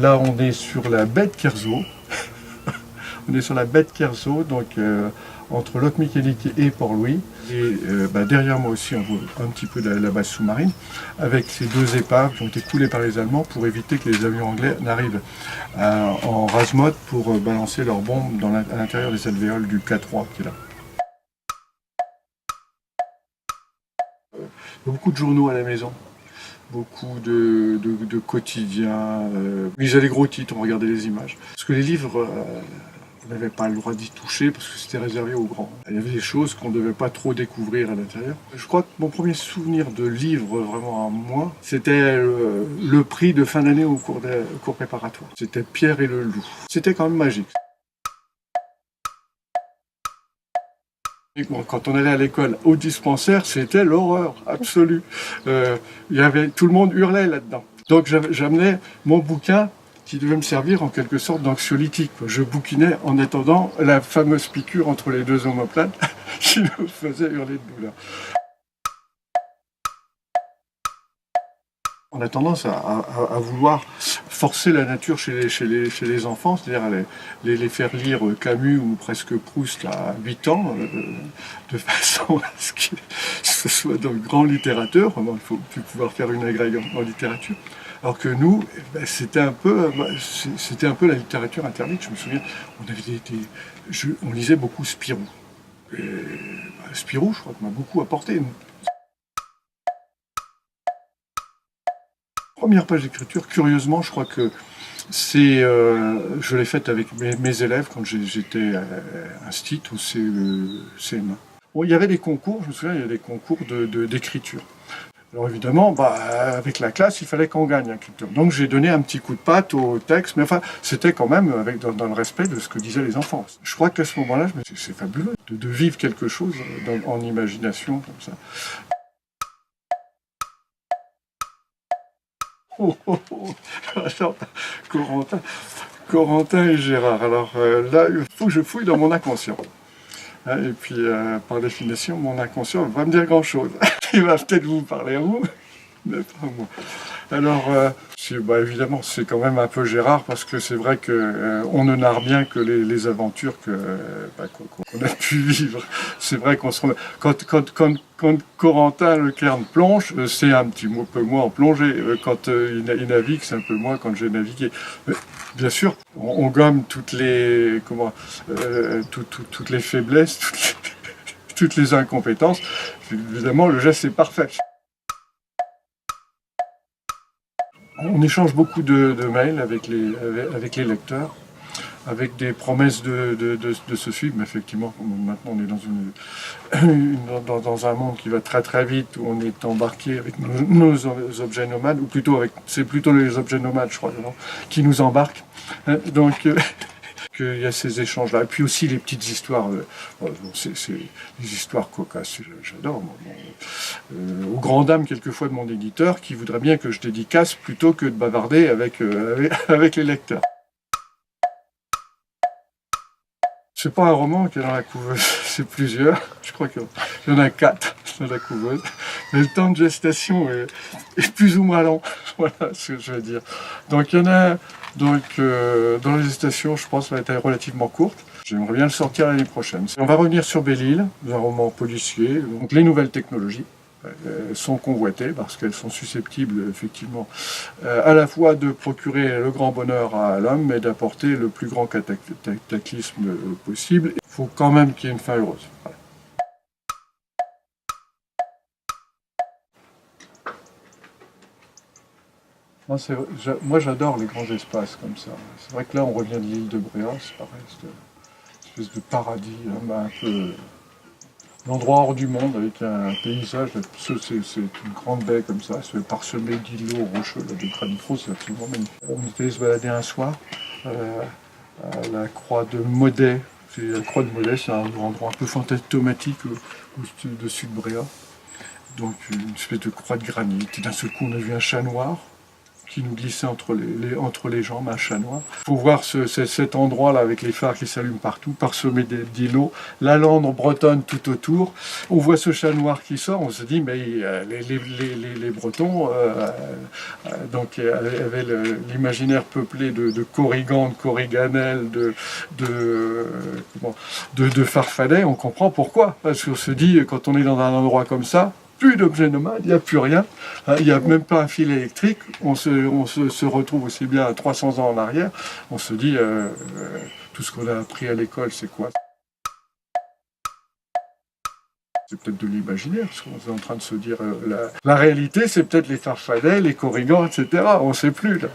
Là, on est sur la baie de Kerso. On est sur la baie de Kerso, donc entre Locmiquélic et Port-Louis. Et derrière moi aussi, on voit un petit peu la base sous-marine, avec ces deux épaves qui ont été coulées par les Allemands pour éviter que les avions anglais n'arrivent en rase-mode pour balancer leurs bombes à l'intérieur des alvéoles du K3 qui est là. Il y a beaucoup de journaux à la maison. Beaucoup de quotidiens. On lisait les gros titres, on regardait les images. Parce que les livres, on n'avait pas le droit d'y toucher parce que c'était réservé aux grands. Il y avait des choses qu'on ne devait pas trop découvrir à l'intérieur. Je crois que mon premier souvenir de livre, vraiment à moi, c'était le prix de fin d'année au cours préparatoire. C'était Pierre et le loup. C'était quand même magique. Quand on allait à l'école au dispensaire, c'était l'horreur absolue. Tout le monde hurlait là-dedans. Donc j'amenais mon bouquin qui devait me servir en quelque sorte d'anxiolytique. Je bouquinais en attendant la fameuse piqûre entre les deux omoplates qui me faisait hurler de douleur. On a tendance à vouloir forcer la nature chez les enfants, c'est-à-dire les faire lire Camus ou presque Proust à 8 ans, de façon à ce que ce soit de grands littérateurs. Il faut pouvoir faire une agrégation en littérature. Alors que nous, c'était un peu la littérature interdite. Je me souviens, on lisait beaucoup Spirou. Et, Spirou, je crois que m'a beaucoup apporté. Première page d'écriture, curieusement, je crois que je l'ai faite avec mes élèves quand j'étais instit ou CM1. Bon, il y avait des concours, je me souviens, il y avait des concours d'écriture. Alors évidemment, avec la classe, il fallait qu'on gagne l'écriture. Donc j'ai donné un petit coup de patte au texte, mais enfin, c'était quand même dans le respect de ce que disaient les enfants. Je crois qu'à ce moment-là, c'est fabuleux de vivre quelque chose en imagination comme ça. Corentin et Gérard. Alors là, il faut que je fouille dans mon inconscient. Et puis, par définition, mon inconscient ne va pas me dire grand-chose. Il va peut-être vous parler à vous, mais pas moi. Alors, évidemment, c'est quand même un peu Gérard, parce que c'est vrai qu'on ne narre bien que les aventures qu'on a pu vivre. C'est vrai qu'on se remet... Quand Corentin Le Cairn plonge, c'est un petit peu moins en plongée. Quand il navigue, c'est un peu moins quand j'ai navigué. Bien sûr, on gomme toutes les faiblesses, toutes les incompétences. Évidemment, le geste est parfait. On échange beaucoup de mails avec les lecteurs, avec des promesses de se suivre. Mais effectivement, maintenant on est dans un monde qui va très très vite, où on est embarqué avec nos objets nomades, ou plutôt c'est plutôt les objets nomades, je crois, non, qui nous embarquent. Donc qu'il y a ces échanges-là. Et puis aussi les petites histoires, c'est des histoires cocasses, j'adore. Aux grandes dames, quelquefois, de mon éditeur, qui voudrait bien que je dédicace plutôt que de bavarder avec les lecteurs. C'est pas un roman qui est dans la couveuse, c'est plusieurs. Je crois qu'il y en a 4 dans la couveuse. Mais le temps de gestation est plus ou moins long. Voilà ce que je veux dire. Donc il y en a. Dans la gestation, je pense, va être relativement courte. J'aimerais bien le sortir l'année prochaine. On va revenir sur Belle-Île, un roman policier. Donc les nouvelles technologies sont convoitées parce qu'elles sont susceptibles, effectivement, à la fois de procurer le grand bonheur à l'homme, mais d'apporter le plus grand cataclysme possible. Il faut quand même qu'il y ait une fin heureuse. Voilà. Moi, j'adore les grands espaces comme ça. C'est vrai que là, on revient de l'île de Bréa, c'est pareil, c'est une espèce de paradis, un peu l'endroit hors du monde, avec un paysage. C'est une grande baie comme ça, c'est parsemé d'îlots rocheux, de granit-roux, c'est absolument magnifique. On est allé se balader un soir à la croix de Modet. La croix de Modet, c'est un endroit un peu fantomatique au-dessus de Bréa. Donc une espèce de croix de granit. Et d'un seul coup, on a vu un chat noir qui nous glissait entre les jambes, un chat noir. Il faut voir cet endroit-là avec les phares qui s'allument partout, parsemé d'îlots, la lande bretonne tout autour. On voit ce chat noir qui sort, on se dit, mais les Bretons donc, avaient l'imaginaire peuplé de Corrigan, de Corriganel, de Farfadet. On comprend pourquoi. Parce qu'on se dit, quand on est dans un endroit comme ça, plus d'objets nomades, il n'y a plus rien, il n'y a même pas un fil électrique, on se retrouve aussi bien à 300 ans en arrière, on se dit, tout ce qu'on a appris à l'école, c'est quoi? C'est peut-être de l'imaginaire, parce qu'on est en train de se dire, la réalité, c'est peut-être les Farfadets, les Corrigans, etc., on ne sait plus, là.